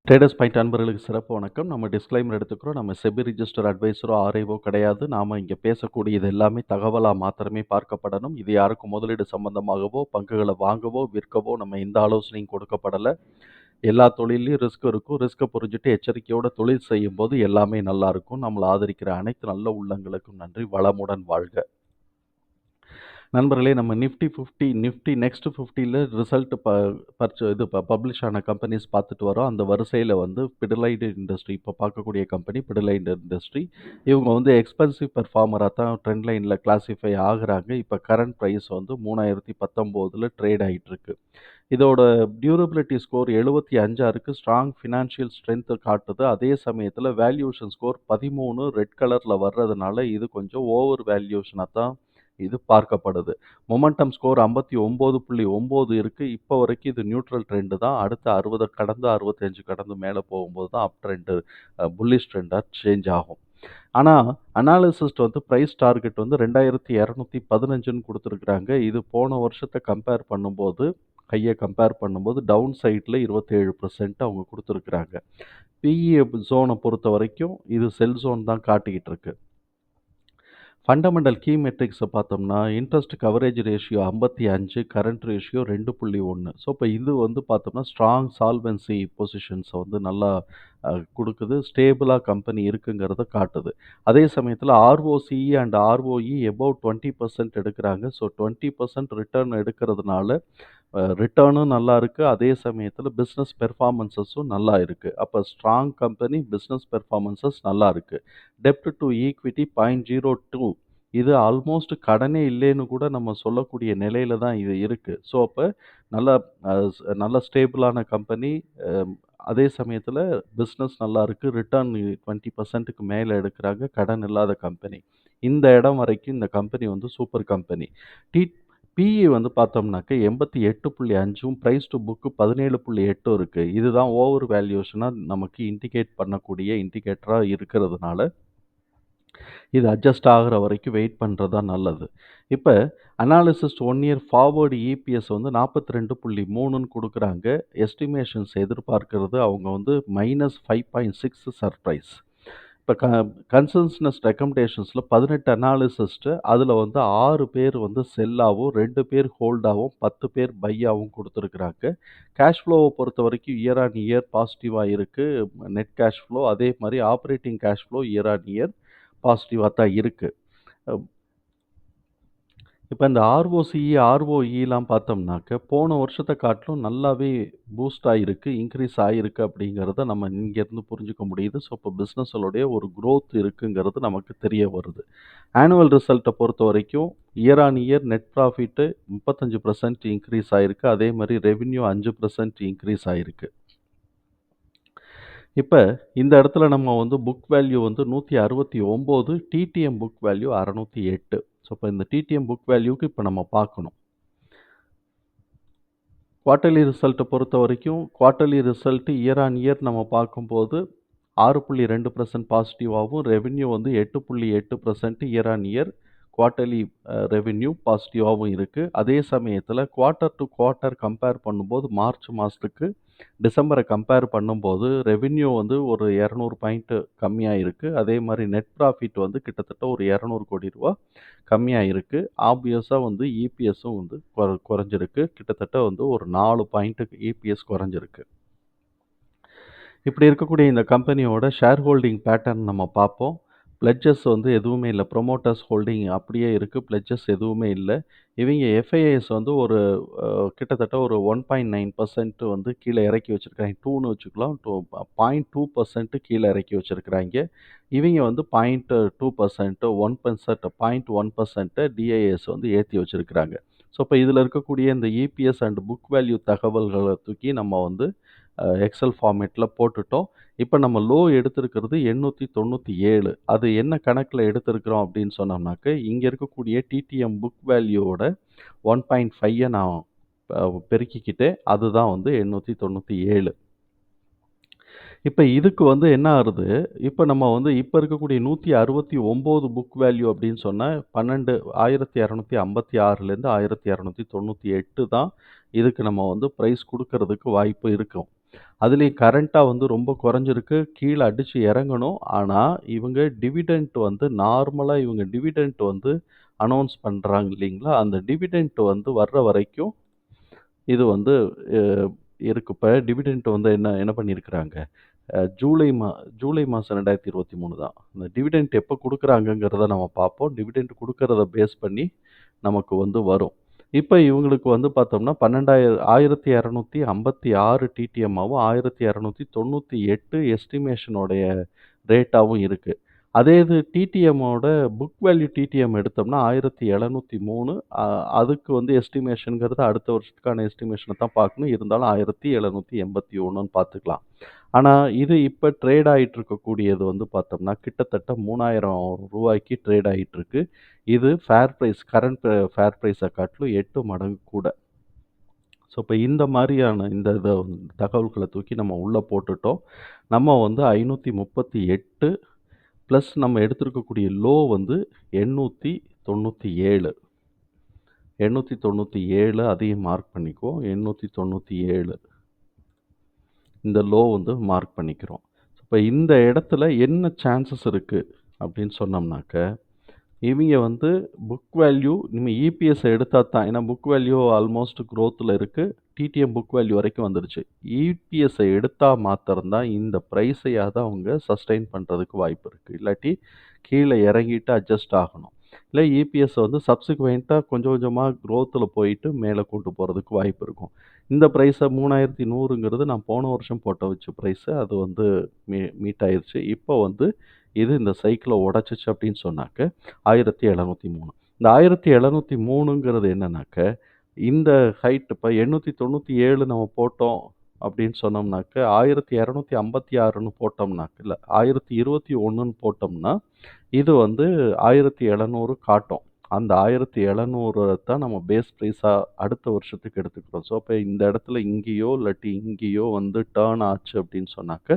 Traders point அன்பர்களுக்கு சிறப்பு வணக்கம். நம்ம டிஸ்க்ளைமர் எடுத்துக்கிறோம். நம்ம செபி ரிஜிஸ்டர் அட்வைசரோ, ஆர்ஐஓ கிடையாது. நாம இங்க பேசக்கூடியது எல்லாமே தகவலா மாத்திரமே பார்க்கப்படணும். இது யாருக்கும் முதலீடு சம்பந்தமாகவோ, பங்குகள வாங்கவோ, விற்கவோ நம்ம எந்த ஆலோசனையும் கொடுக்கப்படல. எல்லா தொழில்லயும் ரிஸ்க் இருக்கும். ரிஸ்க்க புரிஞ்சுட்டு எச்சரிக்கையோட தொழில் செய்யும்போது எல்லாமே நல்லா இருக்கும். நம்மள ஆதரிக்கிற அனைத்து நல்ல உள்ளங்களுக்கும் நன்றி. வளமுடன் வாழ்க. நண்பர்களே, நம்ம நிஃப்டி நெக்ஸ்ட் 50ல ரிசல்ட் பப்ளிஷ் ஆன கம்பெனிஸ் பார்த்துட்டு வரோம். அந்த வரிசையில் வந்து பிடிலைட் இண்டஸ்ட்ரி, இப்போ பார்க்கக்கூடிய கம்பெனி பிடிலைட் இண்டஸ்ட்ரி. இவங்க வந்து எக்ஸ்பென்சிவ் பெர்ஃபார்மராக தான் ட்ரெண்ட் லைனில் கிளாஸிஃபை ஆகுறாங்க. இப்போ கரண்ட் ப்ரைஸ் வந்து 3019 ட்ரேட் ஆகிட்டு இருக்கு. இதோட டியூரபிலிட்டி ஸ்கோர் 75 இருக்கு. ஸ்ட்ராங் ஃபினான்ஷியல் ஸ்ட்ரென்த் காட்டுது. அதே சமயத்தில் வேல்யூஷன் ஸ்கோர் 13 ரெட் கலரில் வர்றதுனால இது கொஞ்சம் ஓவர் வேல்யூஷனாக தான் இது பார்க்கப்படுது. மொமெண்டம் ஸ்கோர் 59.9 இருக்கு. இப்போ வரைக்கும் இது நியூட்ரல் ட்ரெண்ட் தான். அடுத்து 60 கடந்து 65 கடந்து மேலே போகும்போது தான் அப் ட்ரெண்ட் புல்லிஷ் ட்ரெண்டாக சேஞ்ச் ஆகும். ஆனால் அனாலிசிஸ்ட் வந்து ப்ரைஸ் டார்கெட் வந்து 2215ன்னு கொடுத்துருக்குறாங்க. இது போன வருஷத்தை கம்பேர் பண்ணும்போது டவுன் சைடில் 27% அவங்க கொடுத்துருக்குறாங்க. பிஇ ஜோனை பொறுத்த வரைக்கும் இது செல் ஜோன் தான் காட்டிக்கிட்டு இருக்கு. ஃபண்டமெண்டல் கீ மெட்ரிக்ஸை பார்த்தோம்னா interest coverage ratio 55, current ratio 2.1. So இப்போ இது வந்து பார்த்தோம்னா ஸ்ட்ராங் சால்வன்சி பொசிஷன்ஸை வந்து நல்லா கொடுக்குது. ஸ்டேபிளாக கம்பெனி இருக்குங்கிறத காட்டுது. அதே சமயத்தில் ஆர்ஓசிஇ அண்ட் ஆர்ஓஇ எபோவ் 20% எடுக்கிறாங்க. ஸோ 20% ரிட்டர்ன் எடுக்கிறதுனால ரிட்டர்னும் நல்லா இருக்குது. அதே சமயத்தில் பிஸ்னஸ் பெர்ஃபார்மன்ஸஸும் நல்லா இருக்குது. அப்போ ஸ்ட்ராங் கம்பெனி, பிஸ்னஸ் பெர்ஃபார்மன்ஸஸ் நல்லா இருக்குது. டெப்ட் டு ஈக்விட்டி 0.02. இது ஆல்மோஸ்ட் கடனே இல்லைன்னு கூட நம்ம சொல்லக்கூடிய நிலையில தான் இது இருக்குது. ஸோ அப்போ நல்ல நல்ல ஸ்டேபிளான கம்பெனி. அதே சமயத்தில் பிஸ்னஸ் நல்லா இருக்குது. ரிட்டர்ன் 20%க்கு மேலே எடுக்கிறாங்க. கடன் இல்லாத கம்பெனி. இந்த இடம் வரைக்கும் இந்த கம்பெனி வந்து சூப்பர் கம்பெனி. பிஇ வந்து பார்த்தோம்னாக்க 88.5ம், ப்ரைஸ் டு புக்கு 17.8 இருக்குது. இதுதான் ஓவர் வேல்யூஷனாக நமக்கு இண்டிகேட் பண்ணக்கூடிய இண்டிகேட்டராக இருக்கிறதுனால இது அட்ஜஸ்ட் ஆகிற வரைக்கும் வெயிட் பண்ணுறது தான் நல்லது. இப்போ அனாலிசிஸ்ட் 1 இயர் ஃபார்வர்டு இபிஎஸ் வந்து 42.3ன்னு கொடுக்குறாங்க. எஸ்டிமேஷன்ஸ் எதிர்பார்க்கறது அவங்க வந்து -5.6 சர்ப்ரைஸ். இப்போ கன்சென்சஸ் ரெக்கமெண்டேஷன்ஸில் 18 அனாலிசிஸ்ட்டு, அதில் வந்து 6 பேர் வந்து செல்லாகவும், 2 பேர் ஹோல்டாகவும், 10 பேர் பையாகவும் கொடுத்துருக்குறாங்க. கேஷ் ஃப்ளோவை பொறுத்த வரைக்கும் இயர் ஆன் இயர் பாசிட்டிவாக இருக்குது. நெட் கேஷ் ஃப்ளோ, அதே மாதிரி operating cash flow year on year பாசிட்டிவாக தான் இருக்குது. இப்போ இந்த ஆர்ஓசிஇ, ஆர்ஓஇலாம் பார்த்தோம்னாக்க போன வருஷத்தை காட்டிலும் நல்லாவே பூஸ்ட் ஆகிருக்கு, இன்க்ரீஸ் ஆகிருக்கு அப்படிங்கிறத நம்ம இங்கேருந்து புரிஞ்சுக்க முடியுது. ஸோ இப்போ பிஸ்னஸோடைய ஒரு க்ரோத் இருக்குங்கிறது நமக்கு தெரிய வருது. ஆனுவல் ரிசல்ட்டை பொறுத்த வரைக்கும் year on year net profit 35% increase ஆகிருக்கு. அதே மாதிரி ரெவின்யூ 5% இன்க்ரீஸ் ஆகிருக்கு. இப்போ இந்த இடத்துல நம்ம வந்து புக் வேல்யூ வந்து 169, டிடிஎம் புக் வேல்யூ 608. ஸோ இப்போ இந்த டிடிஎம் புக் வேல்யூக்கு இப்போ நம்ம பார்க்கணும். குவார்ட்டர்லி ரிசல்ட்டை பொறுத்த வரைக்கும் quarterly result year on year நம்ம பார்க்கும்போது 6.2% பாசிட்டிவாகவும், ரெவென்யூ வந்து 8.8% year on year quarterly revenue பாசிட்டிவாகவும் இருக்குது. அதே சமயத்தில் குவார்ட்டர் டு குவார்ட்டர் கம்பேர் பண்ணும்போது மார்ச் மாதத்துக்கு டிசம்பரை கம்பேர் பண்ணும்போது ரெவென்யூ வந்து ஒரு 200 பாயிண்ட் கம்மியாக இருக்குது. அதே மாதிரி நெட் ப்ராஃபிட் வந்து கிட்டத்தட்ட ஒரு 200 கோடி ரூபா கம்மியாக இருக்குது. ஆப்வியஸாக வந்து இபிஎஸும் வந்து குறைஞ்சிருக்கு. கிட்டத்தட்ட வந்து ஒரு 4 பாயிண்ட்டுக்கு இபிஎஸ் குறைஞ்சிருக்கு. இப்படி இருக்கக்கூடிய இந்த கம்பெனியோட ஷேர் ஹோல்டிங் பேட்டர்ன் நம்ம பார்ப்போம். பிளட்ஜஸ் வந்து எதுவுமே இல்லை. ப்ரொமோட்டர்ஸ் ஹோல்டிங் அப்படியே இருக்குது. பிளட்ஜஸ் எதுவுமே இல்லை. இவங்க எஃப்ஐஎஸ் வந்து ஒரு கிட்டத்தட்ட ஒரு 1.9% வந்து கீழே இறக்கி வச்சுருக்காங்க. 2ன்னு வச்சுக்கலாம். 0.2% கீழே இறக்கி வச்சுருக்கிறாங்க. இவங்க வந்து 0.2%, 1%, 0.1% டிஐஎஸ் வந்து ஏற்றி வச்சுருக்கிறாங்க. ஸோ இப்போ இதில் இருக்கக்கூடிய இந்த இபிஎஸ் அண்ட் புக் வேல்யூ தகவல்களை தூக்கி நம்ம வந்து எக்ஸல் ஃபார்மேட்டில் போட்டுட்டோம். இப்போ நம்ம லோ எடுத்திருக்கிறது 897. அது என்ன கணக்கில் எடுத்திருக்கிறோம் அப்படின்னு சொன்னோம்னாக்க, இங்கே இருக்கக்கூடிய டிடிஎம் புக் வேல்யூவோட 1.5 நான் பெருக்கிக்கிட்டே அதுதான் வந்து 897. இப்போ இதுக்கு வந்து என்ன ஆகுது, இப்போ நம்ம வந்து இப்போ இருக்கக்கூடிய 169 புக் வேல்யூ அப்படின்னு சொன்னால் 1256 1298 தான் இதுக்கு நம்ம வந்து ப்ரைஸ் கொடுக்கறதுக்கு வாய்ப்பு இருக்கும். அதுலயும் கரண்ட்டா வந்து ரொம்ப குறைஞ்சிருக்கு. கீழ அடிச்சு இறங்கணும். ஆனா, இவங்க டிவிடெண்ட் வந்து நார்மலா இவங்க டிவிடெண்ட் வந்து அனவுன்ஸ் பண்றாங்க இல்லீங்களா? அந்த டிவிடெண்ட் வந்து வர்ற வரைக்கும் இது வந்து அ இருக்கு. இப்ப டிவிடெண்ட் வந்து என்ன என்ன பண்ணியிருக்கிறாங்க, அ ஜூலை மா ஜூலை மாசம் 2023 தான். இந்த டிவிடெண்ட் எப்ப குடுக்குறாங்கங்கிறத நம்ம பார்ப்போம். டிவிடெண்ட் குடுக்கறத பேஸ் பண்ணி நமக்கு வந்து வரும். இப்ப இவங்களுக்கு வந்து பார்த்தோம்னா, 12,256 டிடிஎம்மாவும், 1,298 எஸ்டிமேஷனோடைய ரேட்டாவும் இருக்கு. அதே இது டிடிஎம்மோட புக் வேல்யூ டிடிஎம் எடுத்தோம்னா 1703. அ அதுக்கு வந்து எஸ்டிமேஷன்ங்கிறது அடுத்த வருஷத்துக்கான எஸ்டிமேஷன தான் பார்க்கணும். இருந்தாலும் 1781ன்னு பார்த்துக்கலாம். ஆனா, இது இப்ப ட்ரேட் ஆயிட்டு இருக்கக்கூடியது வந்து பார்த்தோம்னா, கிட்டத்தட்ட ரூ. 3000க்கு ட்ரேட் ஆயிட்டு இருக்கு. இது ஃபேர் பிரைஸ் கரண்ட் ஃபேர் பிரைஸ காட்டிலும் 8 மடங்கு கூட. ஸோ, இப்ப இந்த மாரியான இந்த இத தகவல்கள தூக்கி நம்ம உள்ள போட்டுட்டோம். நம்ம வந்து 538 பிளஸ் நம்ம எடுத்திருக்கக்கூடிய லோ வந்து 897. 897 அதையும் மார்க் பண்ணிக்குவோம். 897 இந்த லோ வந்து மார்க் பண்ணிக்கிறோம். இப்ப இந்த இடத்துல என்ன சான்சஸ் இருக்கு அப்படின்னு சொன்னோம்னாக்க, இவிங்க வந்து புக் வேல்யூ இனிமே இபிஎஸ் எடுத்தா தான். ஏன்னா புக் வேல்யூ ஆல்மோஸ்ட் குரோத்ல இருக்கு. டிடிஎம் புக் வேல்யூ வரைக்கும் வந்துருச்சு. இபிஎஸ்ஸ எடுத்தா மாத்திரம் தான் இந்த பிரைஸையாவது அவங்க சஸ்டெயின் பண்றதுக்கு வாய்ப்பு இருக்கு. இல்லாட்டி கீழ இறங்கிட்டு அட்ஜஸ்ட் ஆகணும். இல்ல இபிஎஸ் வந்து சப்சிக்வென்ட்டா கொஞ்சம் கொஞ்சமா குரோத்ல போயிட்டு மேல கொண்டு போறதுக்கு வாய்ப்பு இருக்கும். இந்த பிரைஸ 3100ங்கிறது நான் போன வருஷம் போட்ட வச்ச பிரைஸ். அது வந்து மீட் ஆயிருச்சு. இப்போ வந்து இது இந்த சைக்கிள உடைச்சுச்சு அப்படின்னு சொன்னாக்க 1703. இந்த 1703ங்கிறது என்னன்னாக்க, இந்த ஹைட் இப்ப 897 நம்ம போட்டோம் அப்படின்னு சொன்னோம்னாக்க, 1256ன்னு போட்டோம்னாக்க இல்ல 1021ன்னு போட்டோம்னா, இது வந்து 1700 காட்டும். அந்த 1700 தான் நம்ம பேஸ் பிரைஸா அடுத்த வருஷத்துக்கு எடுத்துக்கிறோம். ஸோ, அப்ப இந்த இடத்துல இங்கேயோ இல்லாட்டி இங்கேயோ வந்து டர்ன் ஆச்சு அப்படின்னு சொன்னாக்க,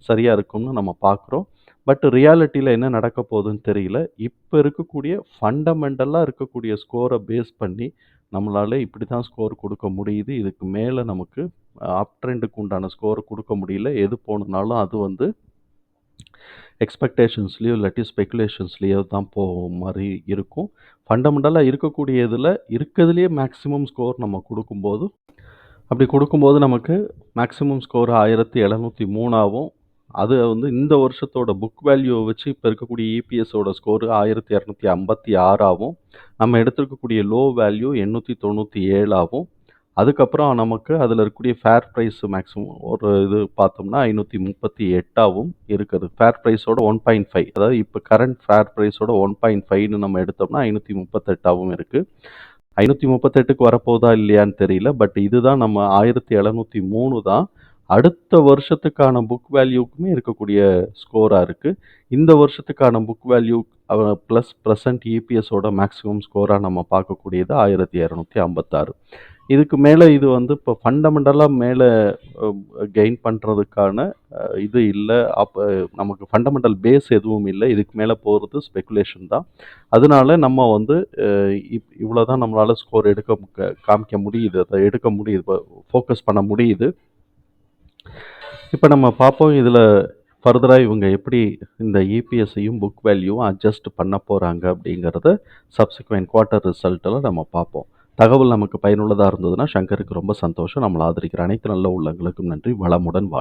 சரியா இருக்கும்னு நம்ம பார்க்குறோம். பட் ரியாலிட்டில என்ன நடக்க போகுதுன்னு தெரியல. இப்ப இருக்கக்கூடிய ஃபண்டமெண்டலா இருக்கக்கூடிய ஸ்கோர பேஸ் பண்ணி, நம்மளால இப்படி தான் ஸ்கோர் குடுக்க முடியுது. இதுக்கு மேல நமக்கு அப் ட்ரெண்டுக்கு உண்டான ஸ்கோர் குடுக்க முடியல. எது போணுனாலும் அது வந்து எக்ஸ்பெக்டேஷன்ஸ்லயோ இல்லாட்டி ஸ்பெகுலேஷன்ஸ்லயோ தான் போகும் மாரி இருக்கும். ஃபண்டமெண்டலா இருக்கக்கூடிய இதுல இருக்கதுலயே மேக்ஸிமம் ஸ்கோர் நம்ம குடுக்கும்போது அப்படி குடுக்கும்போது நமக்கு மேக்ஸிமம் ஸ்கோர் 1703ஆவும், அது வந்து இந்த வருஷத்தோட புக் வேல்யூவ வச்சு இப்ப இருக்கக்கூடிய இபிஎஸோட ஸ்கோர் 1256ஆவும், நம்ம எடுத்திருக்கக்கூடிய லோ வேல்யூ 897ஆவும், அதுக்கப்புறம் நமக்கு அதுல இருக்கக்கூடிய ஃபேர் பிரைஸ் மேக்ஸிமம் ஒரு இது பார்த்தோம்னா 538ஆவும் இருக்குது. ஃபேர் பிரைஸோட 1.5 அதாவது இப்ப கரண்ட் ஃபேர் பிரைஸோட 1.5ன்னு நம்ம எடுத்தோம்னா 538ஆவும் இருக்கு. 538க்கு வரப்போதா இல்லையான்னு தெரியல. பட் இதுதான் நம்ம 1703 தான். அடுத்த வருஷத்துக்கான புக் வேல்யூக்குமே இருக்கக்கூடிய ஸ்கோரா இருக்கு. இந்த வருஷத்துக்கான புக் வேல்யூ பிளஸ் பிரசன்ட் இபிஎஸோட மேக்ஸிமம் ஸ்கோரா நம்ம பார்க்கக்கூடியது 1256. இதுக்கு மேல இது வந்து இப்போ ஃபண்டமெண்டலா மேல கெயின் பண்றதுக்கான இது இல்ல. அப்ப நமக்கு ஃபண்டமெண்டல் பேஸ் எதுவும் இல்ல. இதுக்கு மேல போறது ஸ்பெகுலேஷன் தான். அதனால நம்ம வந்து இவ்வளோதான் நம்மளால ஸ்கோர் காமிக்க முடியுது. அத எடுக்க முடியுது. இப்போ ஃபோக்கஸ் பண்ண முடியுது. இப்ப நம்ம பார்ப்போம் இதுல ஃபர்தரா இவங்க எப்படி இந்த இபிஎஸ்ஸையும் புக் வேல்யூவும் அட்ஜஸ்ட் பண்ண போறாங்க அப்படிங்கிறத சப்சிக்வெண்ட் குவார்ட்டர் ரிசல்ட்ல நம்ம பார்ப்போம். தகவல் நமக்கு பயனுள்ளதா இருந்ததுன்னா சங்கருக்கு ரொம்ப சந்தோஷம். நம்மள ஆதரிக்கிற அனைத்து நல்ல உள்ளங்களுக்கும் நன்றி. வளமுடன் வாழ்க.